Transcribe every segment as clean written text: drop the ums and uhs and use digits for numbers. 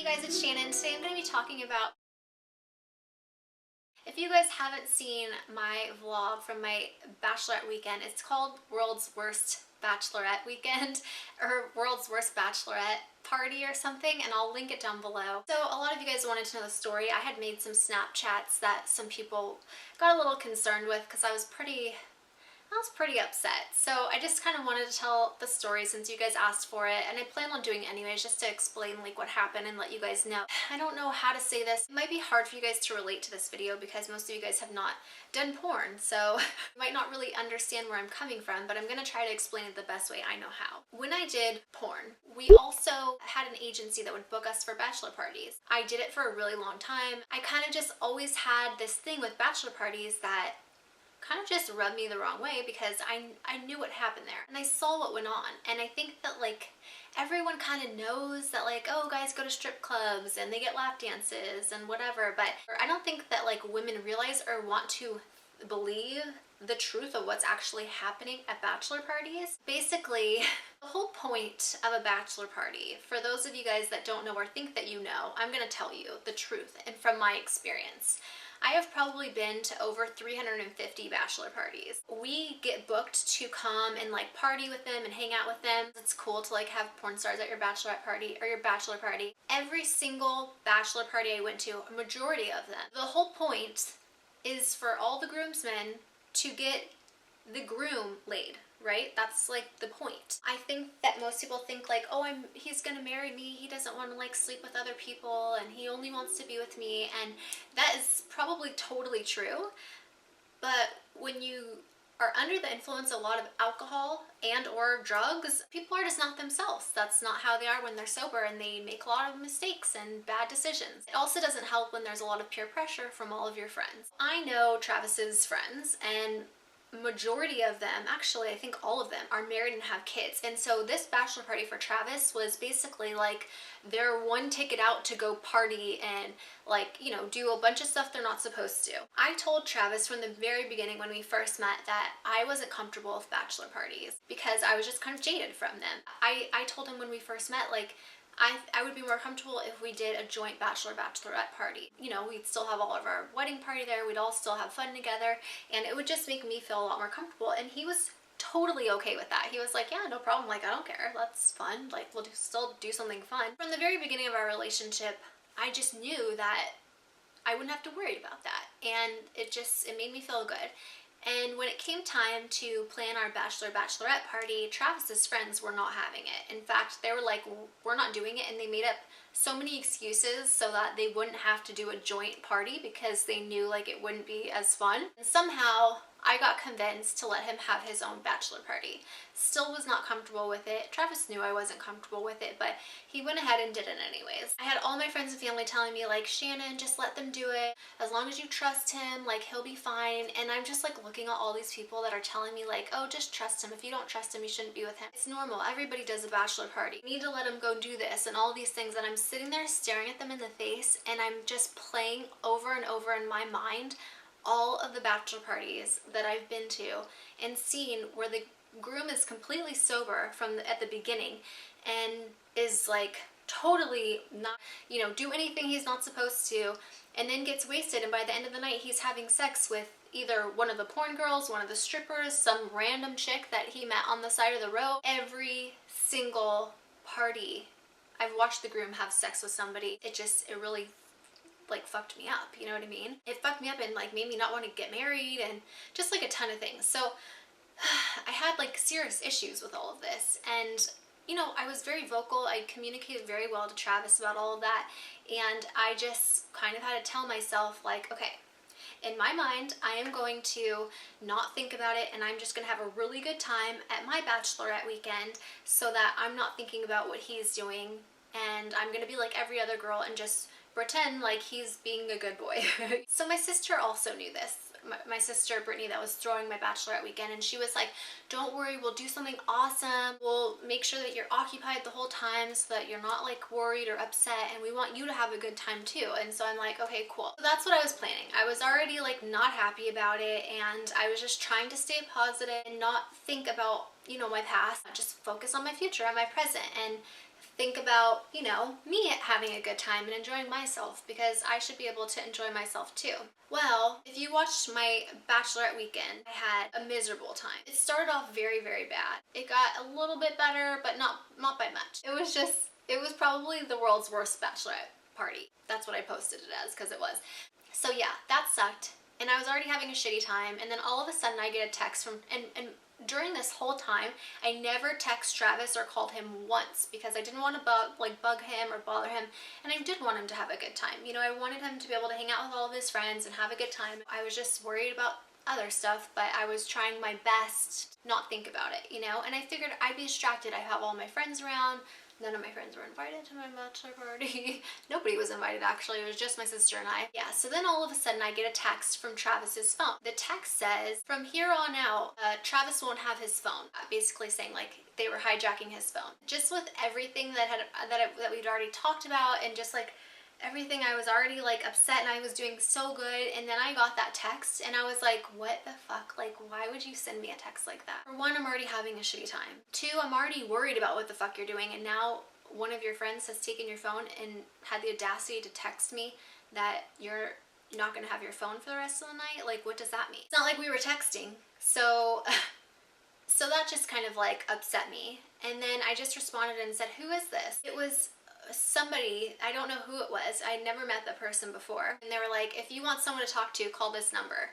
Hey guys, it's Shannon. Today I'm going to be talking about, if you guys haven't seen my vlog from my bachelorette weekend, it's called World's Worst Bachelorette Weekend or World's Worst Bachelorette Party or something, and I'll link it down below. So a lot of you guys wanted to know the story. I had made some Snapchats that some people got a little concerned with because I was pretty upset. So I just kind of wanted to tell the story since you guys asked for it, and I plan on doing it anyways just to explain like what happened and let you guys know. I don't know how to say this. It might be hard for you guys to relate to this video because most of you guys have not done porn, so you might not really understand where I'm coming from, but I'm gonna try to explain it the best way I know how. When I did porn, we also had an agency that would book us for bachelor parties. I did it for a really long time. I kind of just always had this thing with bachelor parties that kind of just rubbed me the wrong way because I knew what happened there and I saw what went on, and I think that like everyone kind of knows that like, oh, guys go to strip clubs and they get lap dances and whatever, but I don't think that like women realize or want to believe the truth of what's actually happening at bachelor parties. Basically, the whole point of a bachelor party, for those of you guys that don't know or think that you know, I'm gonna tell you the truth and from my experience. I have probably been to over 350 bachelor parties. We get booked to come and like party with them and hang out with them. It's cool to like have porn stars at your bachelorette party or your bachelor party. Every single bachelor party I went to, a majority of them, the whole point is for all the groomsmen to get the groom laid, right? That's like the point. I think that most people think like, oh, he's gonna marry me, he doesn't want to like sleep with other people and he only wants to be with me, and that is probably totally true. But when you are under the influence of a lot of alcohol and or drugs, people are just not themselves. That's not how they are when they're sober, and they make a lot of mistakes and bad decisions. It also doesn't help when there's a lot of peer pressure from all of your friends. I know Travis's friends, and majority of them, actually I think all of them, are married and have kids, and so this bachelor party for Travis was basically like their one ticket out to go party and like, you know, do a bunch of stuff they're not supposed to. I told Travis from the very beginning when we first met that I wasn't comfortable with bachelor parties because I was just kind of jaded from them. I told him when we first met, like, I would be more comfortable if we did a joint bachelorette party. You know, we'd still have all of our wedding party there, we'd all still have fun together, and it would just make me feel a lot more comfortable, and he was totally okay with that. He was like, yeah, no problem, like, I don't care, that's fun, like, we'll still do something fun. From the very beginning of our relationship, I just knew that I wouldn't have to worry about that, and it made me feel good. And when it came time to plan our bachelorette party, Travis's friends were not having it. In fact, they were like, we're not doing it, and they made up so many excuses so that they wouldn't have to do a joint party because they knew like it wouldn't be as fun. And somehow I got convinced to let him have his own bachelor party. Still was not comfortable with it. Travis knew I wasn't comfortable with it, but he went ahead and did it anyways. I had all my friends and family telling me like, Shannon, just let them do it. As long as you trust him, like, he'll be fine. And I'm just like looking at all these people that are telling me like, oh, just trust him. If you don't trust him, you shouldn't be with him. It's normal. Everybody does a bachelor party. You need to let him go do this and all these things. And I'm sitting there staring at them in the face, and I'm just playing over and over in my mind all of the bachelor parties that I've been to and seen where the groom is completely sober at the beginning and is like totally not, you know, do anything he's not supposed to, and then gets wasted, and by the end of the night he's having sex with either one of the porn girls, one of the strippers, some random chick that he met on the side of the road. Every single party I've watched the groom have sex with somebody. It really like fucked me up, you know what I mean? It fucked me up and like made me not want to get married and just like a ton of things. So I had like serious issues with all of this, and you know, I was very vocal. I communicated very well to Travis about all of that, and I just kind of had to tell myself like, okay, in my mind, I am going to not think about it, and I'm just gonna have a really good time at my bachelorette weekend so that I'm not thinking about what he's doing, and I'm gonna be like every other girl and just pretend like he's being a good boy. So my sister also knew this. My sister Brittany that was throwing my bachelorette weekend, and she was like, don't worry, we'll do something awesome. We'll make sure that you're occupied the whole time so that you're not like worried or upset, and we want you to have a good time too. And so I'm like, okay, cool. So that's what I was planning. I was already like not happy about it, and I was just trying to stay positive and not think about, you know, my past, just focus on my future and my present. And think about, you know, me having a good time and enjoying myself, because I should be able to enjoy myself too. Well, if you watched my bachelorette weekend, I had a miserable time. It started off very, very bad. It got a little bit better, but not by much. It was probably the world's worst bachelorette party. That's what I posted it as, because it was. So yeah, that sucked. And I was already having a shitty time, and then all of a sudden I get a text from, and during this whole time, I never text Travis or called him once, because I didn't want to bug him or bother him, and I did want him to have a good time. You know, I wanted him to be able to hang out with all of his friends and have a good time. I was just worried about other stuff, but I was trying my best not think about it, you know, and I figured I'd be distracted. I have all my friends around. None of my friends were invited to my bachelor party. Nobody was invited, actually. It was just my sister and I. Yeah, so then all of a sudden I get a text from Travis's phone. The text says, from here on out, Travis won't have his phone. Basically saying like they were hijacking his phone. Just with everything that we'd already talked about, and just like everything, I was already like upset, and I was doing so good, and then I got that text and I was like, what the fuck? Like, why would you send me a text like that? For one, I'm already having a shitty time. Two, I'm already worried about what the fuck you're doing, and now one of your friends has taken your phone and had the audacity to text me that you're not gonna have your phone for the rest of the night. Like, what does that mean? It's not like we were texting. So that just kind of like upset me. And then I just responded and said, who is this? It was somebody, I don't know who it was. I'd never met the person before. And they were like, if you want someone to talk to, call this number.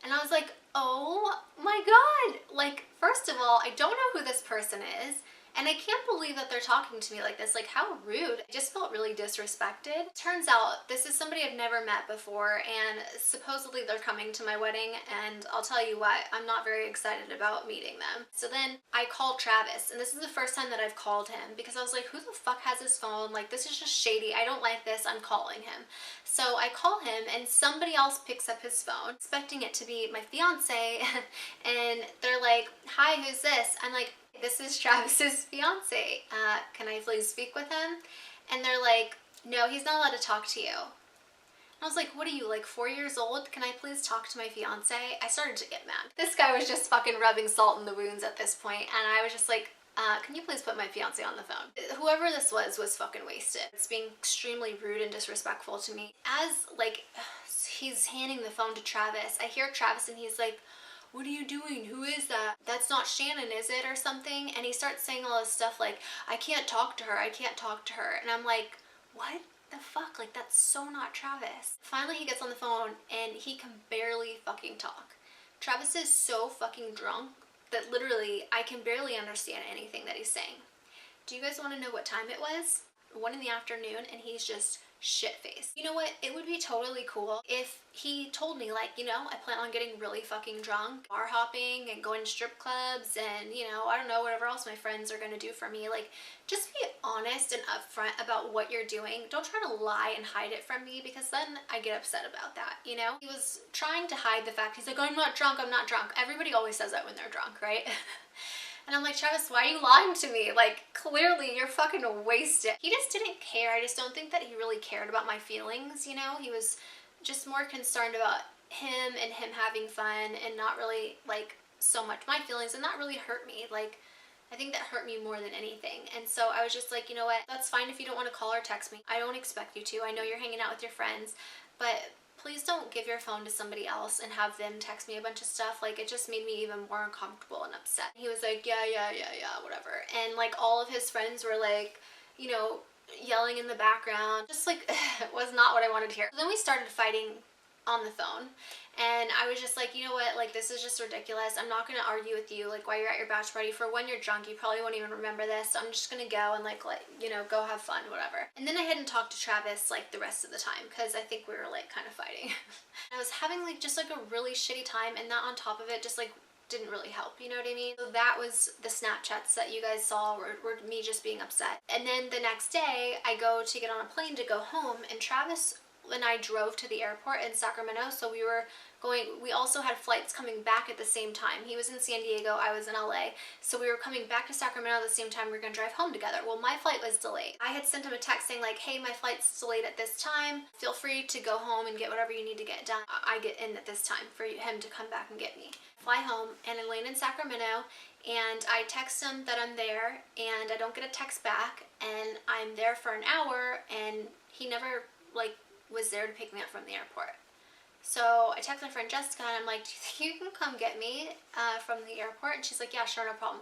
And I was like, oh my God. Like, first of all, I don't know who this person is. And I can't believe that they're talking to me like this. Like, how rude. I just felt really disrespected. Turns out this is somebody I've never met before, and supposedly they're coming to my wedding, and I'll tell you what, I'm not very excited about meeting them. So then I called Travis, and this is the first time that I've called him, because I was like, who the fuck has his phone? Like, this is just shady. I don't like this. I'm calling him. So I call him, and somebody else picks up his phone, expecting it to be my fiance, and they're like, hi, who's this? I'm like, this is Travis's fiance. Can I please speak with him? And they're like, no, he's not allowed to talk to you. And I was like, what are you, like 4 years old? Can I please talk to my fiance? I started to get mad. This guy was just fucking rubbing salt in the wounds at this point, and I was just like, can you please put my fiance on the phone? Whoever this was fucking wasted. It's being extremely rude and disrespectful to me. As like he's handing the phone to Travis, I hear Travis and he's like, what are you doing? Who is that? That's not Shannon, is it? Or something. And he starts saying all this stuff like, I can't talk to her. I can't talk to her. And I'm like, what the fuck? Like, that's so not Travis. Finally, he gets on the phone and he can barely fucking talk. Travis is so fucking drunk that literally I can barely understand anything that he's saying. Do you guys want to know what time it was? 1 in the afternoon, and he's just shit-faced. You know what? It would be totally cool if he told me, like, you know, I plan on getting really fucking drunk, bar hopping and going to strip clubs, and, you know, I don't know, whatever else my friends are gonna do for me. Like, just be honest and upfront about what you're doing. Don't try to lie and hide it from me, because then I get upset about that, you know? He was trying to hide the fact. He's like, I'm not drunk, I'm not drunk. Everybody always says that when they're drunk, right? And I'm like, Travis, why are you lying to me? Like, clearly you're fucking wasted. He just didn't care. I just don't think that he really cared about my feelings, you know? He was just more concerned about him and him having fun, and not really, like, so much my feelings, and that really hurt me. Like, I think that hurt me more than anything. And so I was just like, you know what? That's fine if you don't want to call or text me. I don't expect you to. I know you're hanging out with your friends, but please don't give your phone to somebody else and have them text me a bunch of stuff. Like, it just made me even more uncomfortable and upset. He was like, yeah, whatever. And like all of his friends were like, you know, yelling in the background. Just like, it was not what I wanted to hear. So then we started fighting on the phone, and I was just like, you know what, like, this is just ridiculous. I'm not gonna argue with you, like, while you're at your bachelor party. For when you're drunk, you probably won't even remember this, so I'm just gonna go and like, you know, go have fun, whatever. And then I hadn't talked to Travis like the rest of the time, because I think we were like kind of fighting. I was having like just like a really shitty time, and that on top of it just like didn't really help, you know what I mean? So that was the Snapchats that you guys saw were me just being upset. And then the next day I go to get on a plane to go home, and Travis and I drove to the airport in Sacramento, so we also had flights coming back at the same time. He was in San Diego, I was in LA, so we were coming back to Sacramento at the same time. We were gonna drive home together. Well, my flight was delayed. I had sent him a text saying like, hey, my flight's delayed at this time. Feel free to go home and get whatever you need to get done. I get in at this time for him to come back and get me. Fly home, and I land in Sacramento, and I text him that I'm there, and I don't get a text back, and I'm there for an hour, and he never like was there to pick me up from the airport. So I text my friend Jessica, and I'm like, do you think you can come get me from the airport? And she's like, yeah, sure, no problem.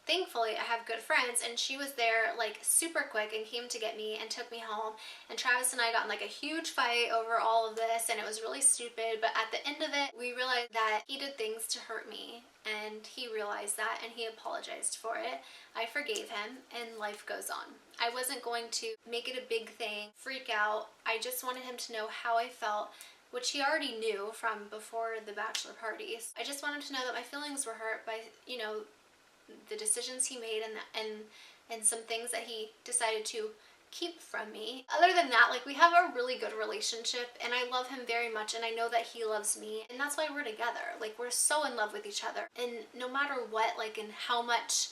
Thankfully, I have good friends, and she was there like super quick and came to get me and took me home. And Travis and I got in like a huge fight over all of this, and it was really stupid. But at the end of it, we realized that he did things to hurt me, and he realized that, and he apologized for it. I forgave him, and life goes on. I wasn't going to make it a big thing, freak out. I just wanted him to know how I felt, which he already knew from before the bachelor parties. I just wanted to know that my feelings were hurt by, you know, the decisions he made and some things that he decided to keep from me. Other than that, like, we have a really good relationship, and I love him very much, and I know that he loves me, and that's why we're together. Like, we're so in love with each other, and no matter what, like, and how much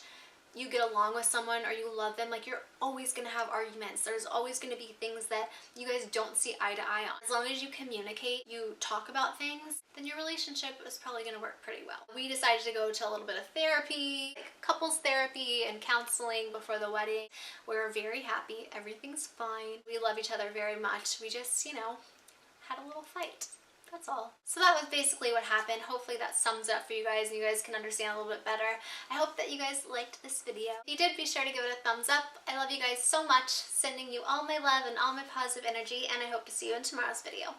you get along with someone or you love them, like, you're always gonna have arguments. There's always gonna be things that you guys don't see eye to eye on. As long as you communicate, you talk about things, then your relationship is probably gonna work pretty well. We decided to go to a little bit of therapy, like couples therapy and counseling before the wedding. We're very happy. Everything's fine. We love each other very much. We just, you know, had a little fight. That's all. So that was basically what happened. Hopefully that sums it up for you guys and you guys can understand a little bit better. I hope that you guys liked this video. If you did, be sure to give it a thumbs up. I love you guys so much. Sending you all my love and all my positive energy, and I hope to see you in tomorrow's video.